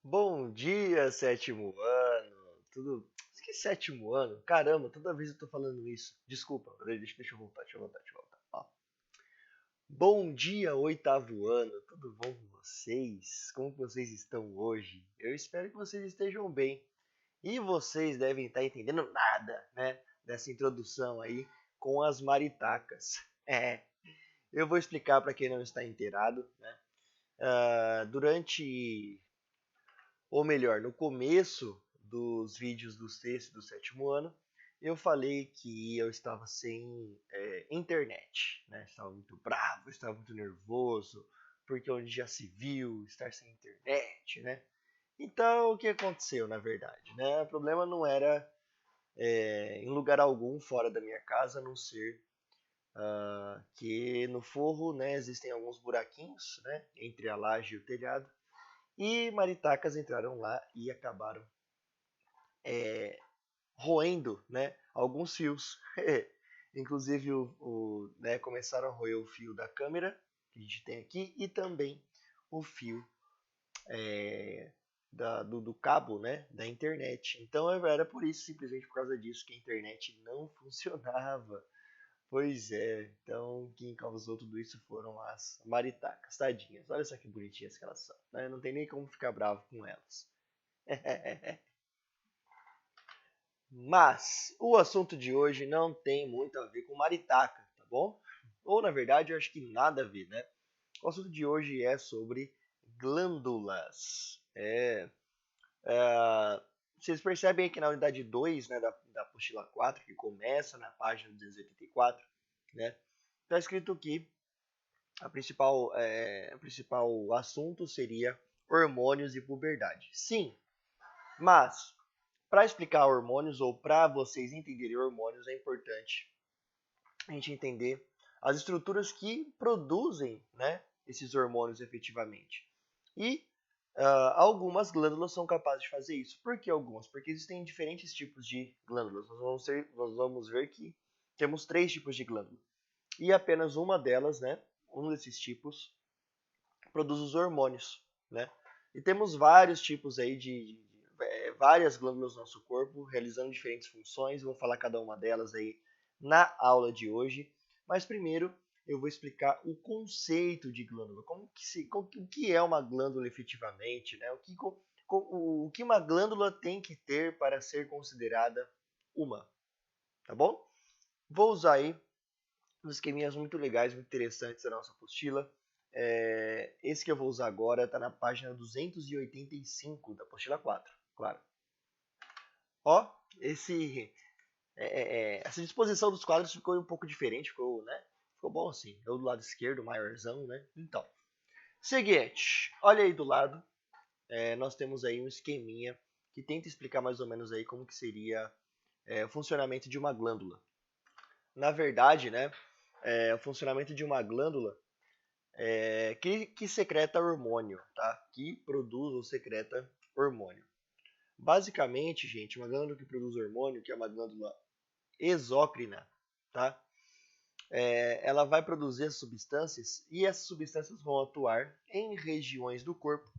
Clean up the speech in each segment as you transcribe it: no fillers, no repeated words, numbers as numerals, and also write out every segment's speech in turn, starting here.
Bom dia, sétimo ano. Tudo. Que sétimo ano? Caramba, toda vez eu tô falando isso. Desculpa, deixa eu voltar, deixa eu voltar. Ó. Bom dia, oitavo ano. Tudo bom com vocês? Como que vocês estão hoje? Eu espero que vocês estejam bem. E vocês devem estar entendendo nada, né? Dessa introdução aí com as maritacas. É, eu vou explicar para quem não está inteirado, né? Durante Ou melhor, no começo dos vídeos do sexto e do sétimo ano, eu falei que eu estava sem internet, né? Estava muito bravo, estava muito nervoso, porque onde já se viu estar sem internet, né? Então, o que aconteceu, na verdade, né? O problema não era em lugar algum fora da minha casa, a não ser que no forro, né, existem alguns buraquinhos, né, entre a laje e o telhado, e maritacas entraram lá e acabaram roendo, né, alguns fios. Inclusive né, começaram a roer o fio da câmera que a gente tem aqui e também o fio do cabo, né, da internet. Então era por isso, simplesmente por causa disso, que a internet não funcionava. Pois é, então quem causou tudo isso foram as maritacas, tadinhas. Olha só que bonitinhas que elas são, né? Não tem nem como ficar bravo com elas. Mas o assunto de hoje não tem muito a ver com maritaca, tá bom? Ou na verdade eu acho que nada a ver, né? O assunto de hoje é sobre glândulas. Vocês percebem aí que na unidade 2, né, da apostila 4, que começa na página 284, né? Está escrito que o principal assunto seria hormônios e puberdade. Sim, mas para explicar hormônios ou para vocês entenderem hormônios é importante a gente entender as estruturas que produzem, né, esses hormônios efetivamente. E algumas glândulas são capazes de fazer isso. Por que algumas? Porque existem diferentes tipos de glândulas. Nós vamos ver que temos três tipos de glândula. E apenas uma delas, né, um desses tipos, produz os hormônios, né? E temos vários tipos aí várias glândulas no nosso corpo realizando diferentes funções. Vou falar cada uma delas aí na aula de hoje. Mas primeiro eu vou explicar o conceito de glândula, o que é uma glândula efetivamente, né? O que uma glândula tem que ter para ser considerada uma, tá bom? Vou usar aí uns esqueminhas muito legais, muito interessantes da nossa apostila. Esse que eu vou usar agora está na página 285 da apostila 4, claro. Ó, essa disposição dos quadros ficou um pouco diferente, ficou bom assim. Eu do lado esquerdo, maiorzão, né? Então, seguinte, olha aí do lado, nós temos aí um esqueminha que tenta explicar mais ou menos aí como que seria o funcionamento de uma glândula. Na verdade, né, o funcionamento de uma glândula que secreta hormônio, tá? Que produz ou secreta hormônio. Basicamente, gente, uma glândula que produz hormônio, que é uma glândula exócrina, tá? Ela vai produzir as substâncias e essas substâncias vão atuar em regiões do corpo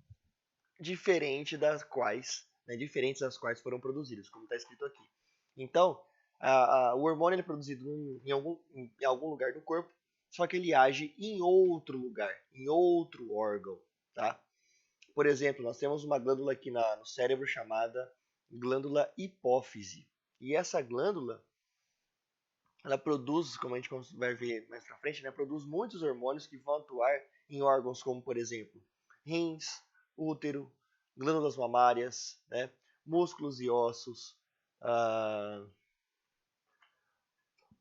diferentes das quais foram produzidas, como está escrito aqui. Então, o hormônio é produzido em algum lugar do corpo, só que ele age em outro lugar, em outro órgão, tá? Por exemplo, nós temos uma glândula aqui no cérebro chamada glândula hipófise. E essa glândula, ela produz, como a gente vai ver mais pra frente, né, produz muitos hormônios que vão atuar em órgãos como, por exemplo, rins, útero, glândulas mamárias, né, músculos e ossos, ah,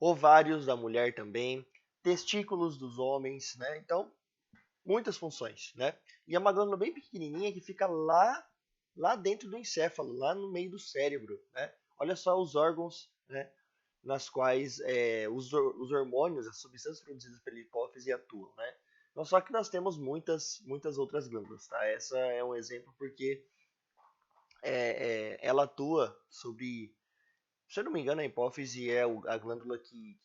ovários da mulher também, testículos dos homens, né? Então, muitas funções, né? E é uma glândula bem pequenininha que fica lá dentro do encéfalo, lá no meio do cérebro, né? Olha só os órgãos, né, nas quais os hormônios, as substâncias produzidas pela hipófise atuam, né? Então, só que nós temos muitas outras glândulas, tá? Essa é um exemplo porque ela atua sobre, se eu não me engano, a hipófise é a glândula que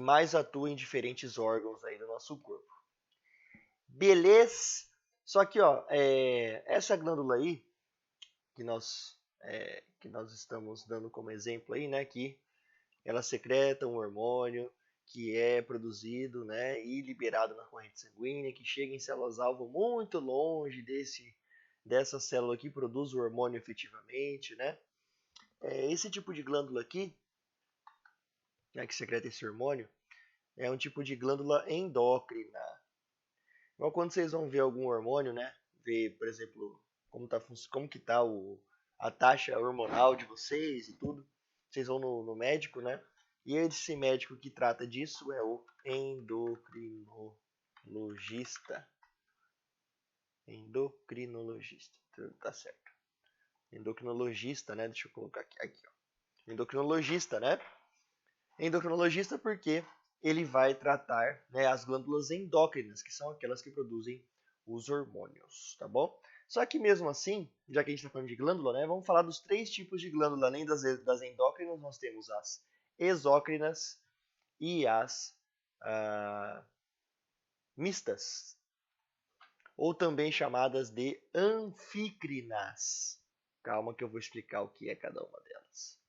mais atua em diferentes órgãos aí do nosso corpo. Beleza? Só que, ó, essa glândula aí, que nós estamos dando como exemplo aí, né, que ela secreta um hormônio que é produzido, né, e liberado na corrente sanguínea, que chega em células-alvo muito longe dessa célula que produz o hormônio efetivamente, né? Esse tipo de glândula aqui, né, que secreta esse hormônio, é um tipo de glândula endócrina. Então, quando vocês vão ver algum hormônio, né, ver, por exemplo, como que tá a taxa hormonal de vocês e tudo, vocês vão no médico, né? E esse médico que trata disso é o endocrinologista. Endocrinologista, tá certo. Endocrinologista, né? Deixa eu colocar aqui, ó. Endocrinologista, né? Endocrinologista porque ele vai tratar, né, as glândulas endócrinas, que são aquelas que produzem os hormônios, tá bom? Só que mesmo assim, já que a gente está falando de glândula, né, vamos falar dos 3 tipos de glândula. Além das endócrinas, nós temos as exócrinas e as mistas, ou também chamadas de anfícrinas. Calma que eu vou explicar o que é cada uma delas.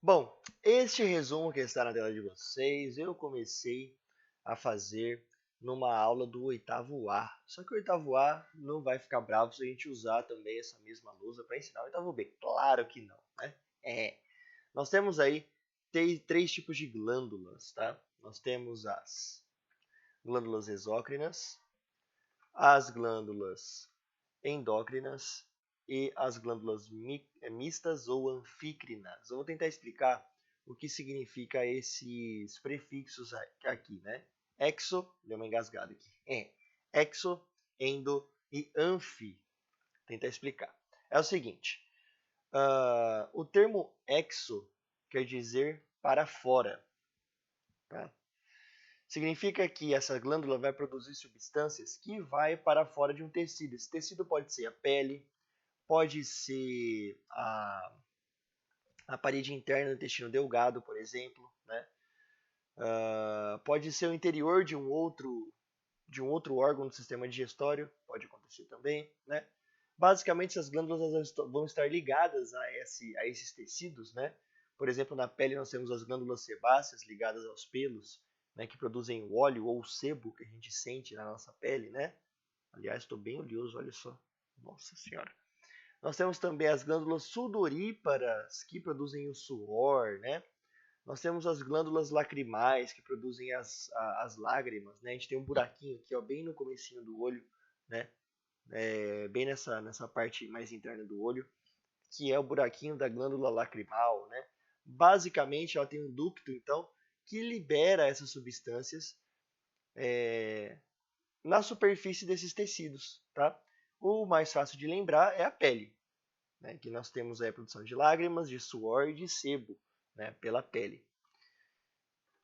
Bom, este resumo que está na tela de vocês, eu comecei a fazer numa aula do 8º A. Só que o 8º A não vai ficar bravo se a gente usar também essa mesma lousa para ensinar o 8º B. Claro que não, né? Nós temos aí 3 tipos de glândulas, tá? Nós temos as glândulas exócrinas, as glândulas endócrinas e as glândulas mistas ou anfícrinas. Eu vou tentar explicar o que significa esses prefixos aqui, né? Exo, deu uma engasgada aqui. Exo, endo e anfi. Vou tentar explicar. É o seguinte, o termo exo quer dizer para fora, tá? Significa que essa glândula vai produzir substâncias que vai para fora de um tecido. Esse tecido pode ser a pele, pode ser a parede interna do intestino delgado, por exemplo, né? Pode ser o interior de um outro órgão do sistema digestório, pode acontecer também, né? Basicamente, essas glândulas vão estar ligadas a esses tecidos, né? Por exemplo, na pele nós temos as glândulas sebáceas ligadas aos pelos, né, que produzem o óleo ou o sebo que a gente sente na nossa pele, né? Aliás, estou bem oleoso, olha só. Nossa Senhora. Nós temos também as glândulas sudoríparas, que produzem o suor, né? Nós temos as glândulas lacrimais, que produzem as lágrimas, né? A gente tem um buraquinho aqui, ó, bem no comecinho do olho, né? Bem nessa parte mais interna do olho, que é o buraquinho da glândula lacrimal, né? Basicamente, ela tem um ducto, então, que libera essas substâncias na superfície desses tecidos, tá? O mais fácil de lembrar é a pele, né? Que nós temos a produção de lágrimas, de suor e de sebo, né? Pela pele.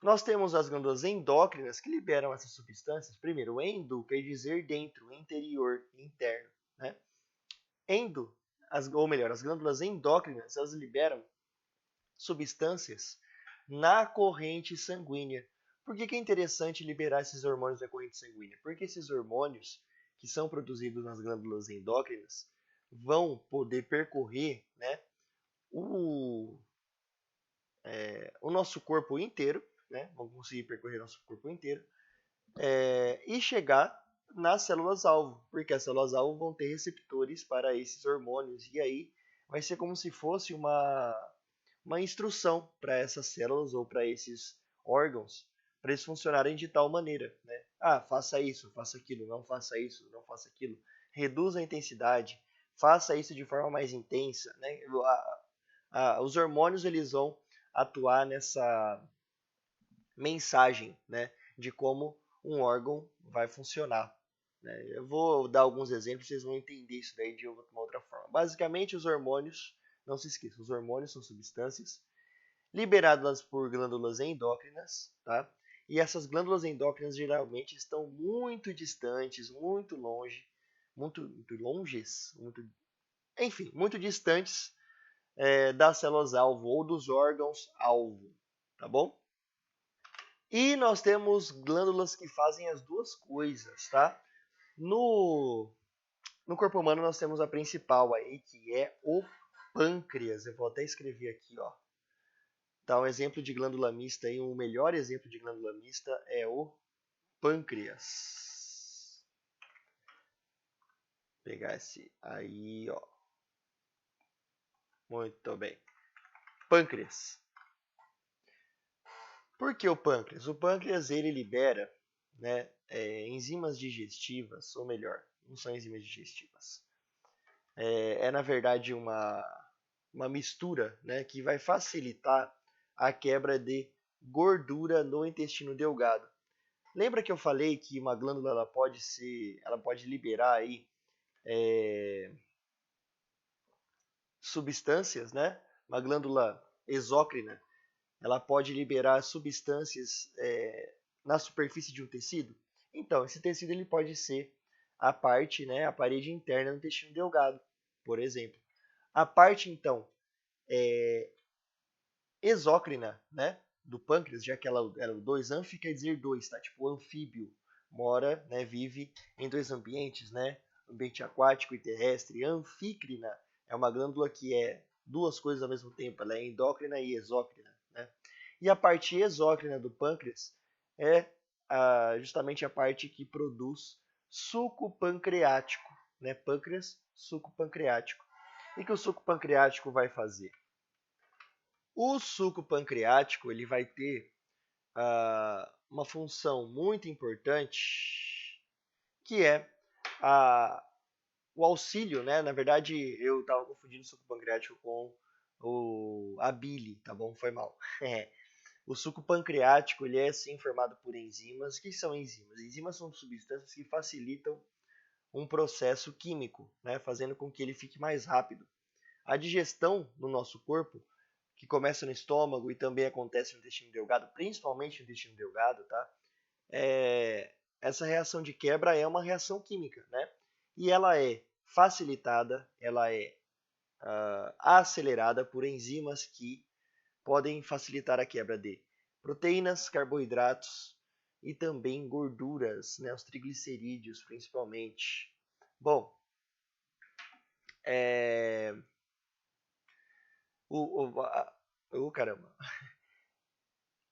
Nós temos as glândulas endócrinas que liberam essas substâncias. Primeiro, endo quer dizer dentro, interior, interno, né? As glândulas endócrinas, elas liberam substâncias na corrente sanguínea. Por que é interessante liberar esses hormônios na corrente sanguínea? Porque esses hormônios que são produzidos nas glândulas endócrinas vão poder percorrer, né, o nosso corpo inteiro, né, vão conseguir percorrer nosso corpo inteiro e chegar nas células-alvo, porque as células-alvo vão ter receptores para esses hormônios, e aí vai ser como se fosse uma instrução para essas células ou para esses órgãos, para eles funcionarem de tal maneira, né? Faça isso, faça aquilo, não faça isso, não faça aquilo. Reduza a intensidade, faça isso de forma mais intensa, né? Os hormônios eles vão atuar nessa mensagem, né, de como um órgão vai funcionar, né? Eu vou dar alguns exemplos, vocês vão entender isso daí de uma outra forma. Basicamente, os hormônios, não se esqueça, os hormônios são substâncias liberadas por glândulas endócrinas, tá? E essas glândulas endócrinas geralmente estão muito distantes, muito longe, enfim, muito distantes das células-alvo ou dos órgãos-alvo, tá bom? E nós temos glândulas que fazem as duas coisas, tá? No, no corpo humano nós temos a principal aí, que é o pâncreas. Eu vou até escrever aqui, ó. Dá um exemplo de glândula mista aí, o melhor exemplo de glândula mista é o pâncreas. Vou pegar esse aí, ó. Muito bem. Pâncreas. Por que o pâncreas? O pâncreas ele libera, né, enzimas digestivas, ou melhor, não são enzimas digestivas. Na verdade uma mistura, né, que vai facilitar a quebra de gordura no intestino delgado. Lembra que eu falei que uma glândula ela pode liberar aí substâncias, né? Uma glândula exócrina, ela pode liberar substâncias na superfície de um tecido. Então, esse tecido ele pode ser a parte, né, a parede interna do intestino delgado, por exemplo. A parte, então, exócrina, né, do pâncreas, já que ela era o 2, anfi quer dizer dois, tá? Tipo anfíbio, mora, né, vive em dois ambientes, né? Ambiente aquático e terrestre. Anfícrina é uma glândula que é duas coisas ao mesmo tempo, ela é endócrina e exócrina, né? E a parte exócrina do pâncreas é justamente a parte que produz suco pancreático, né? Pâncreas, suco pancreático. O que o suco pancreático vai fazer? O suco pancreático ele vai ter uma função muito importante, que é o auxílio, né? Na verdade, eu estava confundindo o suco pancreático com a bile, tá bom? Foi mal. O suco pancreático ele é sim formado por enzimas. O que são enzimas? Enzimas são substâncias que facilitam um processo químico, né? Fazendo com que ele fique mais rápido. A digestão no nosso corpo, que começa no estômago e também acontece no intestino delgado, principalmente no intestino delgado, tá? Essa reação de quebra é uma reação química, né? E ela é facilitada, ela é acelerada por enzimas que podem facilitar a quebra de proteínas, carboidratos e também gorduras, né? Os triglicerídeos principalmente. Bom, caramba.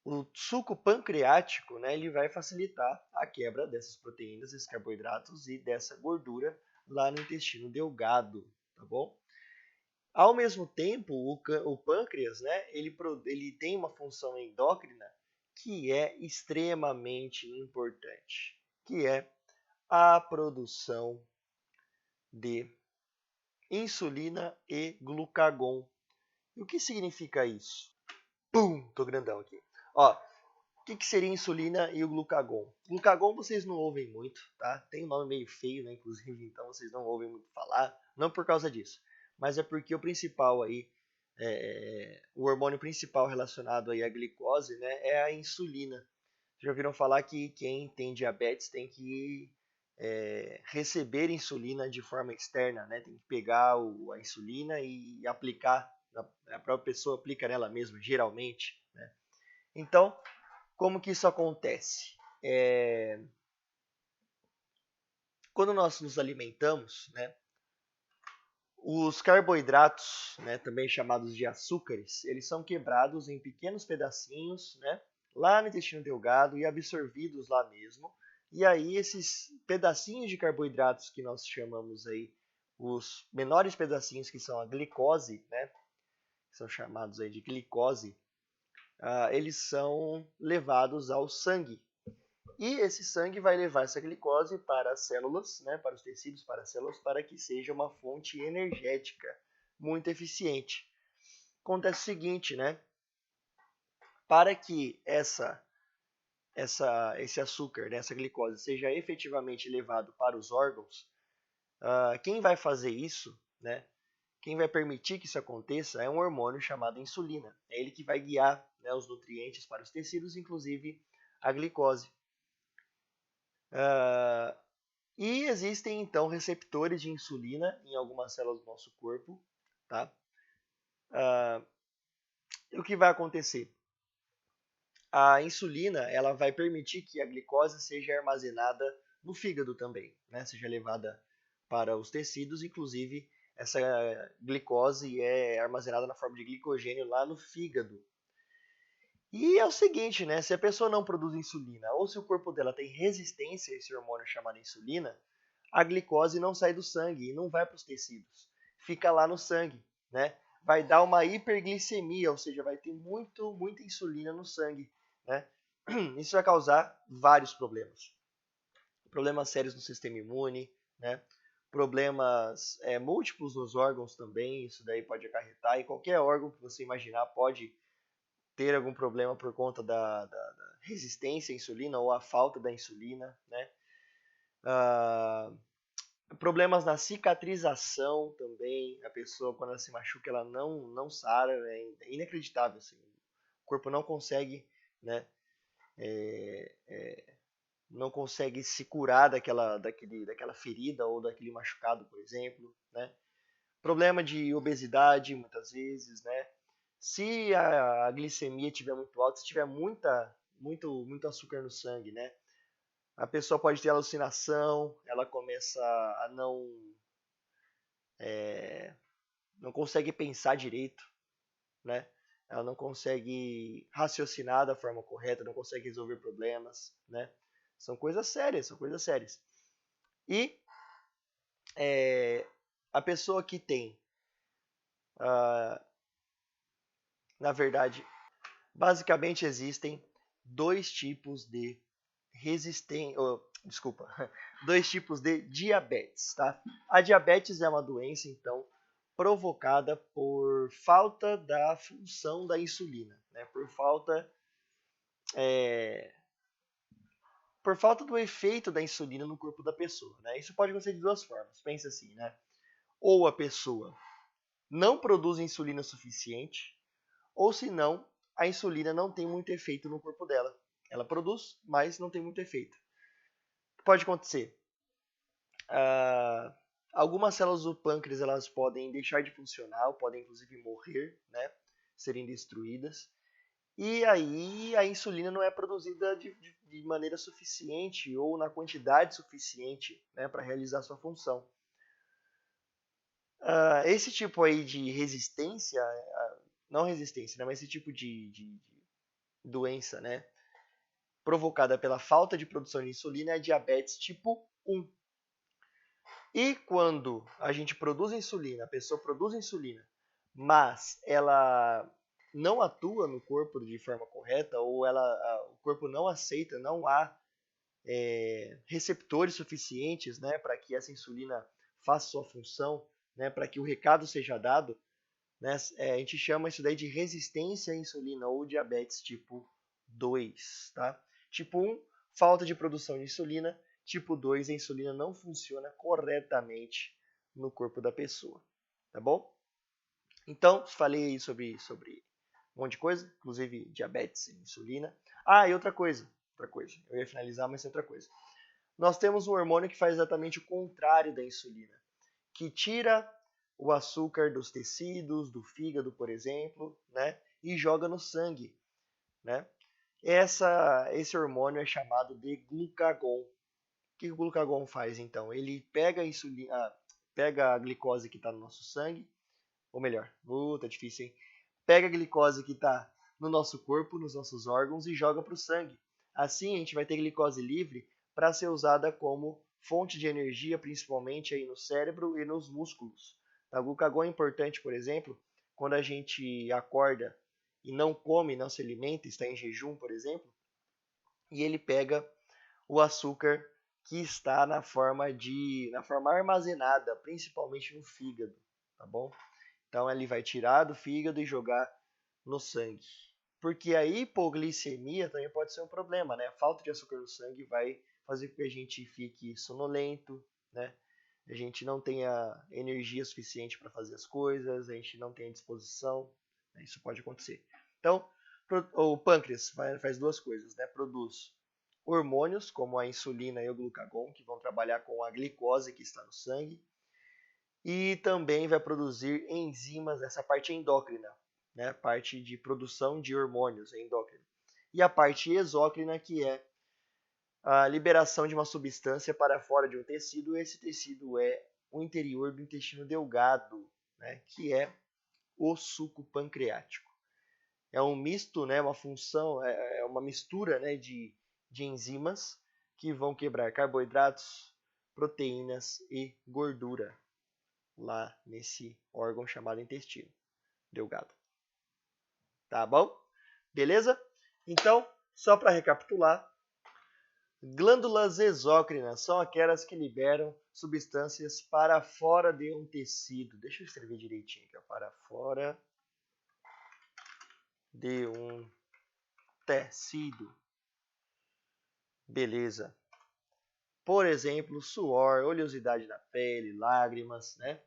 O suco pancreático, né, ele vai facilitar a quebra dessas proteínas, desses carboidratos e dessa gordura lá no intestino delgado, tá bom? Ao mesmo tempo, o pâncreas, né, ele tem uma função endócrina que é extremamente importante, que é a produção de insulina e glucagon. E o que significa isso? Pum, tô grandão aqui. Ó, o que seria insulina e o glucagon? Glucagon vocês não ouvem muito, tá? Tem um nome meio feio, né? Inclusive, então vocês não ouvem muito falar. Não por causa disso, mas é porque o principal aí, o hormônio principal relacionado aí à glicose, né, é a insulina. Vocês já ouviram falar que quem tem diabetes tem que receber insulina de forma externa, né? Tem que pegar a insulina e aplicar, a própria pessoa aplica nela mesma, geralmente, né? Então, como que isso acontece? Quando nós nos alimentamos, né, os carboidratos, né, também chamados de açúcares, eles são quebrados em pequenos pedacinhos, né, lá no intestino delgado e absorvidos lá mesmo. E aí esses pedacinhos de carboidratos que nós chamamos aí, os menores pedacinhos que são a glicose, né, que são chamados aí de glicose, eles são levados ao sangue. E esse sangue vai levar essa glicose para as células, né, para os tecidos, para as células, para que seja uma fonte energética muito eficiente. Acontece o seguinte, né? Para que esse açúcar, né, essa glicose, seja efetivamente levado para os órgãos, quem vai fazer isso, né? Quem vai permitir que isso aconteça é um hormônio chamado insulina. É ele que vai guiar, né, os nutrientes para os tecidos, inclusive a glicose. E existem então receptores de insulina em algumas células do nosso corpo, tá? E o que vai acontecer? A insulina ela vai permitir que a glicose seja armazenada no fígado também, né? Seja levada para os tecidos, inclusive essa glicose é armazenada na forma de glicogênio lá no fígado. E é o seguinte, né? Se a pessoa não produz insulina ou se o corpo dela tem resistência a esse hormônio chamado insulina, a glicose não sai do sangue e não vai para os tecidos, fica lá no sangue, né? Vai dar uma hiperglicemia, ou seja, vai ter muita insulina no sangue, né? Isso vai causar vários problemas. Problemas sérios no sistema imune, né? Problemas múltiplos nos órgãos também, isso daí pode acarretar, e qualquer órgão que você imaginar pode ter algum problema por conta da resistência à insulina ou a falta da insulina, né? Problemas na cicatrização também, a pessoa quando ela se machuca ela não sara, é inacreditável, assim. O corpo não consegue, né, não consegue se curar daquela ferida ou daquele machucado, por exemplo, né? Problema de obesidade, muitas vezes, né? Se a glicemia estiver muito alta, se tiver muito açúcar no sangue, né? A pessoa pode ter alucinação, ela começa a não consegue pensar direito, né? Ela não consegue raciocinar da forma correta, não consegue resolver problemas, né? São coisas sérias, são coisas sérias. E a pessoa que tem, na verdade, basicamente existem dois tipos de resistência, desculpa, dois tipos de diabetes, tá? A diabetes é uma doença, então, provocada por falta da função da insulina, né? Por falta do efeito da insulina no corpo da pessoa, né? Isso pode acontecer de duas formas. Pensa assim, né? Ou a pessoa não produz insulina suficiente, ou se não, a insulina não tem muito efeito no corpo dela. Ela produz, mas não tem muito efeito. O que pode acontecer? Algumas células do pâncreas elas podem deixar de funcionar, ou podem inclusive morrer, né? Serem destruídas. E aí a insulina não é produzida de maneira suficiente ou na quantidade suficiente, né, para realizar sua função. Esse tipo aí de resistência, não resistência, né, mas esse tipo de doença, né, provocada pela falta de produção de insulina é a diabetes tipo 1. E quando a gente produz insulina, a pessoa produz insulina, mas ela não atua no corpo de forma correta, ou o corpo não aceita, não há receptores suficientes, né, para que essa insulina faça sua função, né, para que o recado seja dado, né, a gente chama isso daí de resistência à insulina ou diabetes tipo 2. Tá? Tipo 1, falta de produção de insulina. Tipo 2, a insulina não funciona corretamente no corpo da pessoa. Tá bom? Então, falei aí sobre um monte de coisa, inclusive diabetes e insulina. E outra coisa. Eu ia finalizar, mas tem outra coisa. Nós temos um hormônio que faz exatamente o contrário da insulina, que tira o açúcar dos tecidos, do fígado, por exemplo, né, e joga no sangue, né? Esse hormônio é chamado de glucagon. O que o glucagon faz então? Ele pega a insulina, pega a glicose que está no nosso sangue, ou melhor, tá difícil, hein? Pega a glicose que está no nosso corpo, nos nossos órgãos e joga para o sangue. Assim a gente vai ter glicose livre para ser usada como fonte de energia, principalmente aí no cérebro e nos músculos. O glucagon é importante, por exemplo, quando a gente acorda e não come, não se alimenta, está em jejum, por exemplo, e ele pega o açúcar que está na forma armazenada, principalmente no fígado, tá bom? Então ele vai tirar do fígado e jogar no sangue. Porque a hipoglicemia também pode ser um problema, né? A falta de açúcar no sangue vai fazer com que a gente fique sonolento, né? A gente não tenha energia suficiente para fazer as coisas, a gente não tenha disposição, né? Isso pode acontecer. Então, o pâncreas faz duas coisas, né? Produz hormônios, como a insulina e o glucagon, que vão trabalhar com a glicose que está no sangue, e também vai produzir enzimas nessa parte endócrina, né? Parte de produção de hormônios endócrina. E a parte exócrina, que é a liberação de uma substância para fora de um tecido. Esse tecido é o interior do intestino delgado, né, que é o suco pancreático. É um misto, né, uma função, é uma mistura, né, de enzimas que vão quebrar carboidratos, proteínas e gordura lá nesse órgão chamado intestino delgado. Tá bom? Beleza? Então, só para recapitular, glândulas exócrinas são aquelas que liberam substâncias para fora de um tecido. Deixa eu escrever direitinho aqui, ó, para fora de um tecido. Beleza. Por exemplo, suor, oleosidade na pele, lágrimas, né?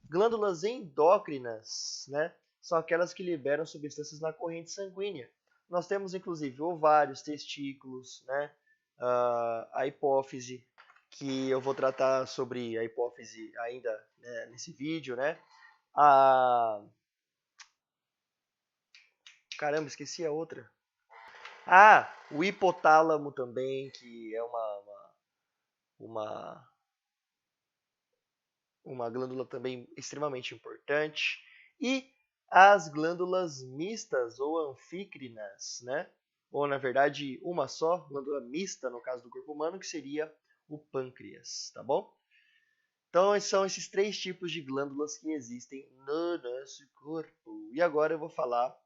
Glândulas endócrinas, né, são aquelas que liberam substâncias na corrente sanguínea. Nós temos inclusive ovários, testículos, né, a hipófise, que eu vou tratar sobre a hipófise ainda, né, nesse vídeo, né? Caramba, esqueci a outra. O hipotálamo também, que é uma uma glândula também extremamente importante, e as glândulas mistas ou anfícrinas, né? Ou na verdade uma só, glândula mista no caso do corpo humano, que seria o pâncreas, tá bom? Então são esses três tipos de glândulas que existem no nosso corpo. E agora eu vou falar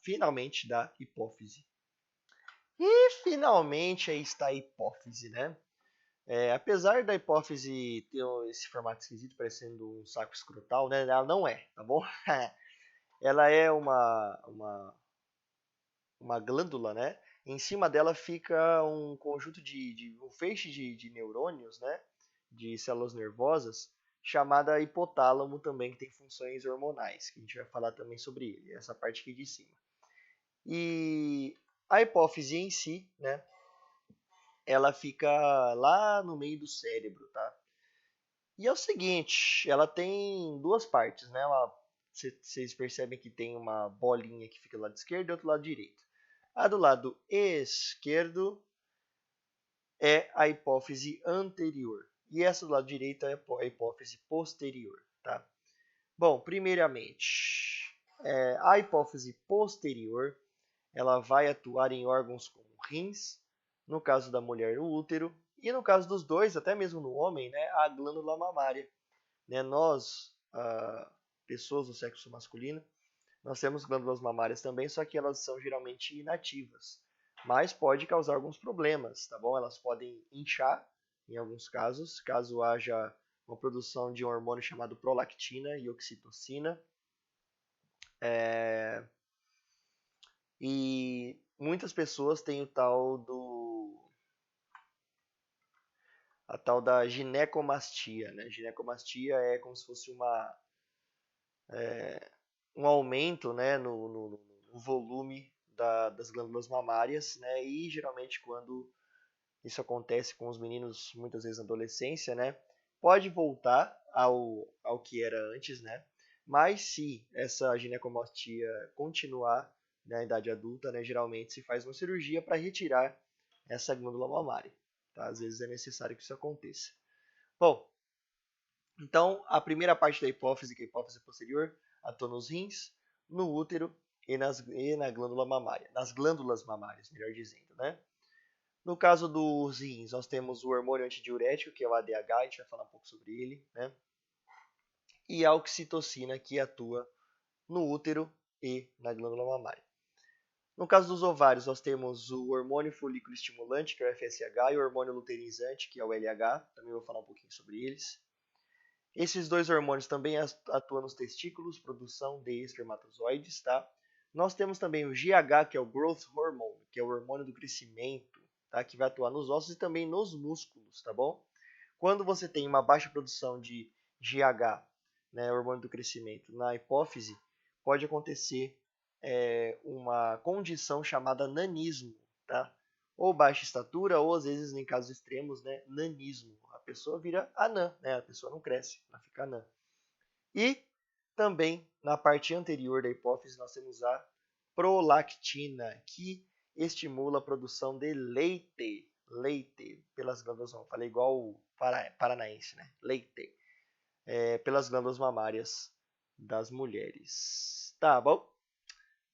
finalmente da hipófise. E finalmente aí está a hipófise, né? Apesar da hipófise ter esse formato esquisito, parecendo um saco escrotal, né? Ela não é, tá bom? Ela é uma glândula, né? Em cima dela fica um conjunto um feixe de neurônios, né? De células nervosas, chamada hipotálamo também, que tem funções hormonais, que a gente vai falar também sobre ele, essa parte aqui de cima. E a hipófise em si, né? Ela fica lá no meio do cérebro, tá? E é o seguinte, ela tem duas partes, né? Vocês percebem que tem uma bolinha que fica do lado esquerdo e outro lado direito. A do lado esquerdo é a hipófise anterior. E essa do lado direito é a hipófise posterior, tá? Bom, primeiramente, a hipófise posterior, ela vai atuar em órgãos como rins, no caso da mulher, o útero, e no caso dos dois, até mesmo no homem, né, a glândula mamária. Né? Nós, pessoas do sexo masculino, nós temos glândulas mamárias também, só que elas são geralmente inativas. Mas pode causar alguns problemas, tá bom? Elas podem inchar, em alguns casos, caso haja uma produção de um hormônio chamado prolactina e oxitocina. E muitas pessoas têm a tal da ginecomastia, né? Ginecomastia é como se fosse um aumento, né, no volume das glândulas mamárias, né? E geralmente quando isso acontece com os meninos, muitas vezes na adolescência, né? Pode voltar ao que era antes, né? Mas se essa ginecomastia continuar na idade adulta, né, geralmente se faz uma cirurgia para retirar essa glândula mamária. Tá? Às vezes é necessário que isso aconteça. Bom, então a primeira parte da hipófise, que é a hipófise posterior, atua nos rins, no útero e na glândula mamária. Nas glândulas mamárias, melhor dizendo, né? No caso dos rins, nós temos o hormônio antidiurético, que é o ADH, a gente vai falar um pouco sobre ele, né? E a oxitocina, que atua no útero e na glândula mamária. No caso dos ovários, nós temos o hormônio folículo estimulante, que é o FSH, e o hormônio luteinizante, que é o LH. Também vou falar um pouquinho sobre eles. Esses dois hormônios também atuam nos testículos, produção de espermatozoides, tá? Nós temos também o GH, que é o Growth Hormone, que é o hormônio do crescimento, tá? Que vai atuar nos ossos e também nos músculos, tá bom? Quando você tem uma baixa produção de GH, né, hormônio do crescimento, na hipófise, pode acontecer uma condição chamada nanismo, tá? Ou baixa estatura, ou às vezes, em casos extremos, né, nanismo. A pessoa vira anã, né? A pessoa não cresce, ela fica anã. E também, na parte anterior da hipófise, nós temos a prolactina, que estimula a produção de leite leite pelas glândulas mamárias. Falei igual o paranaense, né? Leite pelas glândulas mamárias das mulheres. Tá bom?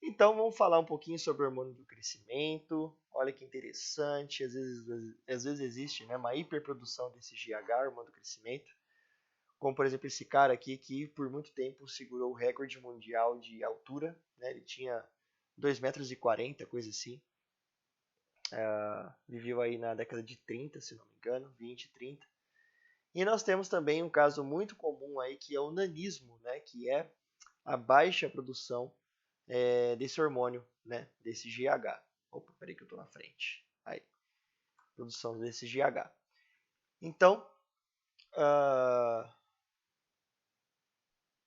Então vamos falar um pouquinho sobre o hormônio do crescimento. Olha que interessante. Às vezes existe, né, uma hiperprodução desse GH, hormônio do crescimento. Como, por exemplo, esse cara aqui que por muito tempo segurou o recorde mundial de altura. Né? Ele tinha 2,40 m, coisa assim. Viveu aí na década de 30, se não me engano, 20, 30. E nós temos também um caso muito comum aí, que é o nanismo, né? Que é a baixa produção desse hormônio, né? Desse GH. Opa, peraí que eu estou na frente. Aí, produção desse GH. Então,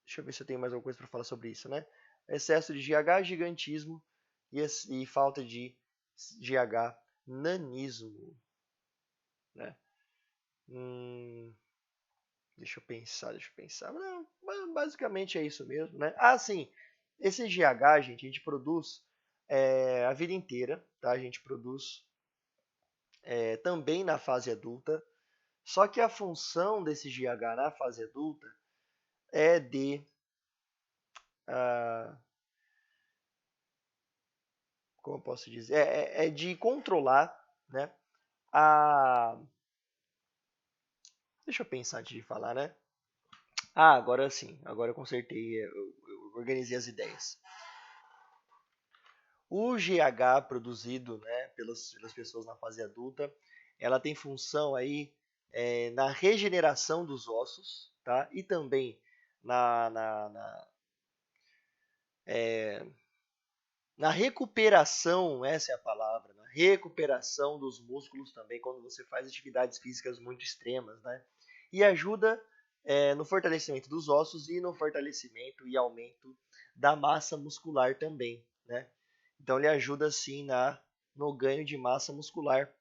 deixa eu ver se eu tenho mais alguma coisa para falar sobre isso, né? Excesso de GH, gigantismo e falta de GH, nanismo, né? Deixa eu pensar. Não, basicamente é isso mesmo, né? Ah, sim. Esse GH, gente, a gente produz a vida inteira, tá? A gente produz também na fase adulta. Só que a função desse GH na fase adulta é de como eu posso dizer? É de controlar, né? A Deixa eu pensar antes de falar, né? Agora sim. Agora eu consertei, eu organizei as ideias. O GH produzido, né, pelas pessoas na fase adulta, ela tem função aí na regeneração dos ossos, tá? E também na recuperação, essa é a palavra, na recuperação dos músculos também, quando você faz atividades físicas muito extremas, né? E ajuda no fortalecimento dos ossos e no fortalecimento e aumento da massa muscular também, né? Então ele ajuda sim no ganho de massa muscular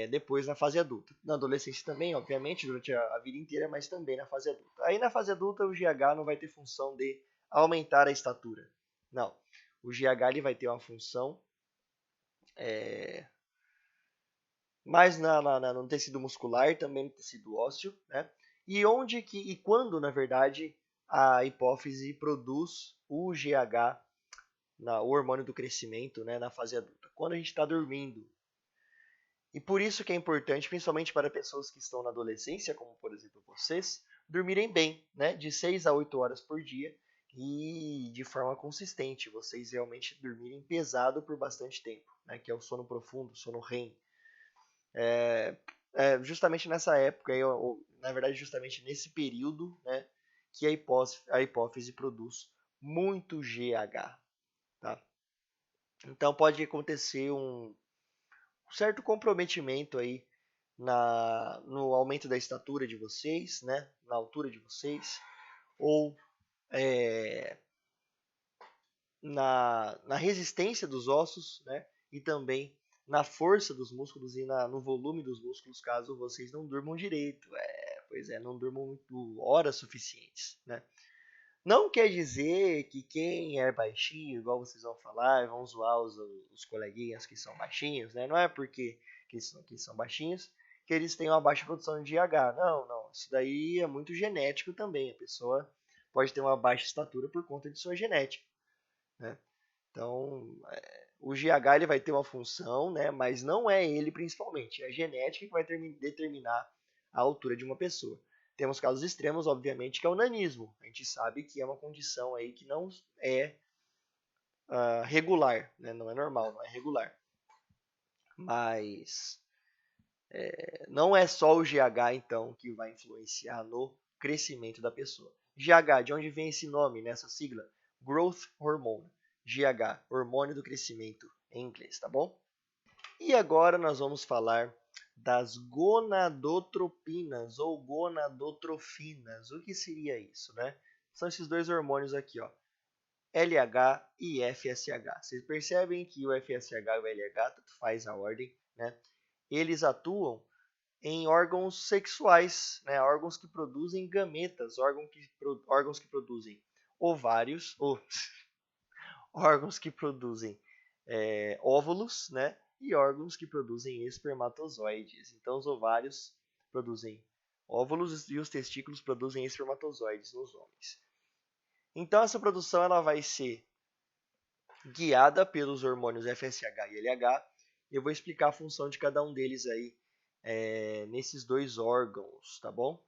depois na fase adulta. Na adolescência também, obviamente, durante a vida inteira, mas também na fase adulta. Aí na fase adulta o GH não vai ter função de aumentar a estatura. Não. O GH ele vai ter uma função mais no tecido muscular, também no tecido ósseo, né? E quando, na verdade, a hipófise produz o GH, o hormônio do crescimento, né, na fase adulta? Quando a gente está dormindo. E por isso que é importante, principalmente para pessoas que estão na adolescência, como por exemplo vocês, dormirem bem, né, de 6 a 8 horas por dia e de forma consistente, vocês realmente dormirem pesado por bastante tempo, né, que é o sono profundo, sono REM. Justamente nessa época, na verdade justamente nesse período, né, que a hipófise produz muito GH, tá? Então pode acontecer um certo comprometimento aí no aumento da estatura de vocês, né, na altura de vocês, ou na resistência dos ossos, né, e também na força dos músculos e no volume dos músculos, caso vocês não durmam direito. Não durmam muito horas suficientes, né? Não quer dizer que quem é baixinho, igual vocês vão falar, vão zoar os coleguinhas que são baixinhos, né? Não é porque que são baixinhos que eles têm uma baixa produção de GH. Não, não. Isso daí é muito genético também. A pessoa pode ter uma baixa estatura por conta de sua genética, né? Então, o GH ele vai ter uma função, né? Mas não é ele principalmente. É a genética que vai determinar a altura de uma pessoa. Temos casos extremos, obviamente, que é o nanismo. A gente sabe que é uma condição aí que não é regular, né? Não é normal, não é regular. Mas não é só o GH, então, que vai influenciar no crescimento da pessoa. GH, de onde vem esse nome, nessa sigla? Growth Hormone. GH, hormônio do crescimento em inglês, tá bom? E agora nós vamos falar das gonadotropinas ou gonadotrofinas. O que seria isso, né? São esses dois hormônios aqui, ó, LH e FSH. Vocês percebem que o FSH e o LH, tanto faz a ordem, né? Eles atuam em órgãos sexuais, né? Órgãos que produzem gametas, órgãos que produzem ovários, órgãos que produzem óvulos, né? e órgãos que produzem espermatozoides. Então, os ovários produzem óvulos e os testículos produzem espermatozoides nos homens. Então, essa produção ela vai ser guiada pelos hormônios FSH e LH. Eu vou explicar a função de cada um deles aí nesses dois órgãos, tá bom?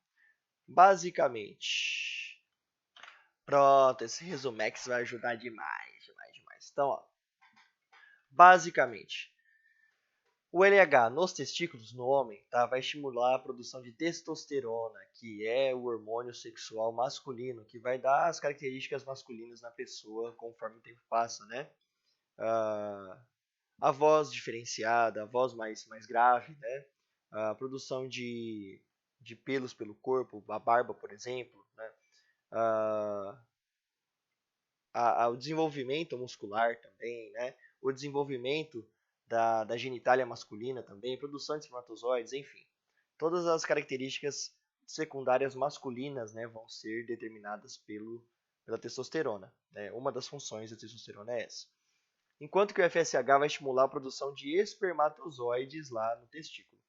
Basicamente, pronto, esse resumex vai ajudar demais, demais, demais. Então, ó, basicamente, o LH nos testículos, no homem, tá, vai estimular a produção de testosterona, que é o hormônio sexual masculino, que vai dar as características masculinas na pessoa conforme o tempo passa, né? A voz diferenciada, a voz mais grave, né? A produção de pelos pelo corpo, a barba, por exemplo, né? O desenvolvimento muscular também, né? O desenvolvimento da genitália masculina também, produção de espermatozoides, enfim. Todas as características secundárias masculinas, né, vão ser determinadas pela testosterona, né? Uma das funções da testosterona é essa. Enquanto que o FSH vai estimular a produção de espermatozoides lá no testículo.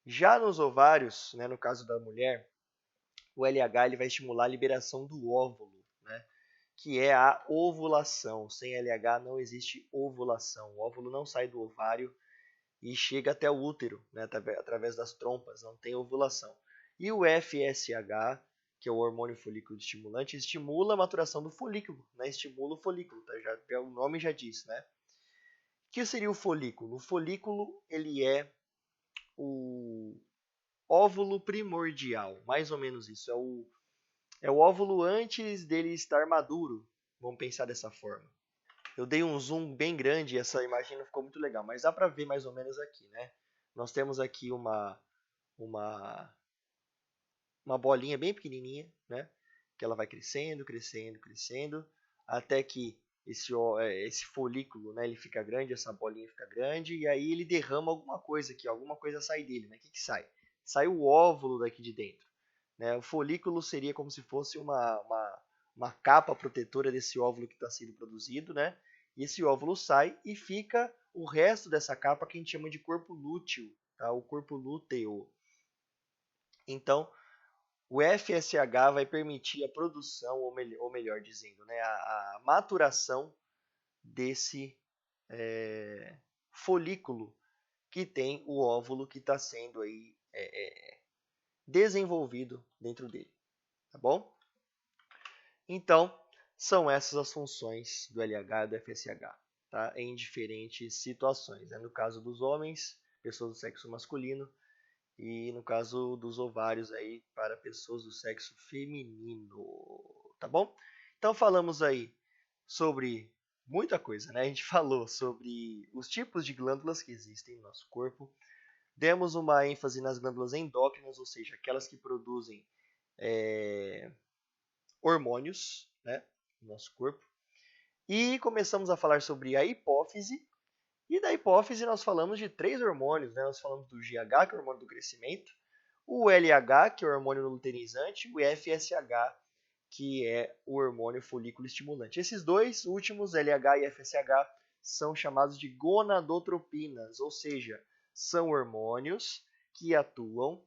Já nos ovários, né, no caso da mulher, o LH ele vai estimular a liberação do óvulo, né, que é a ovulação. Sem LH não existe ovulação. O óvulo não sai do ovário e chega até o útero, né, através das trompas, não tem ovulação. E o FSH, que é o hormônio folículo estimulante, estimula a maturação do folículo, né, estimula o folículo, tá? O nome já diz, né? O que seria o folículo? O folículo ele é o óvulo primordial, mais ou menos isso. É o óvulo antes dele estar maduro, vamos pensar dessa forma. Eu dei um zoom bem grande e essa imagem não ficou muito legal, mas dá para ver mais ou menos aqui, né? Nós temos aqui uma bolinha bem pequenininha, né? Que ela vai crescendo, crescendo, crescendo, até que esse folículo, né, ele fica grande, essa bolinha fica grande, e aí ele derrama alguma coisa aqui, alguma coisa sai dele, né? O que sai? Sai o óvulo daqui de dentro, né? O folículo seria como se fosse uma capa protetora desse óvulo que está sendo produzido, né? E esse óvulo sai e fica o resto dessa capa que a gente chama de corpo lúteo, tá? O corpo lúteo. Então, o FSH vai permitir a produção, ou melhor dizendo, né, a maturação desse folículo que tem o óvulo que está sendo aí desenvolvido dentro dele, tá bom? Então, são essas as funções do LH e do FSH, tá? Em diferentes situações, né? No caso dos homens, pessoas do sexo masculino, e no caso dos ovários aí para pessoas do sexo feminino, tá bom? Então falamos aí sobre muita coisa, né? A gente falou sobre os tipos de glândulas que existem no nosso corpo, demos uma ênfase nas glândulas endócrinas, ou seja, aquelas que produzem hormônios, né, no nosso corpo, e começamos a falar sobre a hipófise. E da hipófise nós falamos de 3 hormônios, né? Nós falamos do GH, que é o hormônio do crescimento, o LH, que é o hormônio luteinizante, e o FSH, que é o hormônio folículo estimulante. Esses dois últimos, LH e FSH, são chamados de gonadotropinas, ou seja, são hormônios que atuam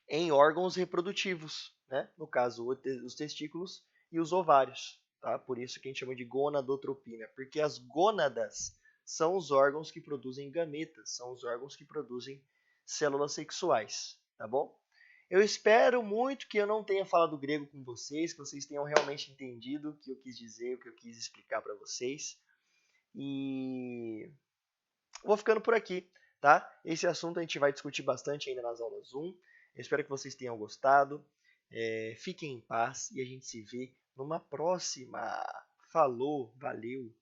em órgãos reprodutivos, né? No caso, os testículos e os ovários. Tá? Por isso que a gente chama de gonadotropina, porque as gônadas são os órgãos que produzem gametas, são os órgãos que produzem células sexuais, tá bom? Eu espero muito que eu não tenha falado grego com vocês, que vocês tenham realmente entendido o que eu quis dizer, o que eu quis explicar para vocês. E vou ficando por aqui, tá? Esse assunto a gente vai discutir bastante ainda nas aulas 1. Eu espero que vocês tenham gostado. Fiquem em paz e a gente se vê numa próxima. Falou, valeu!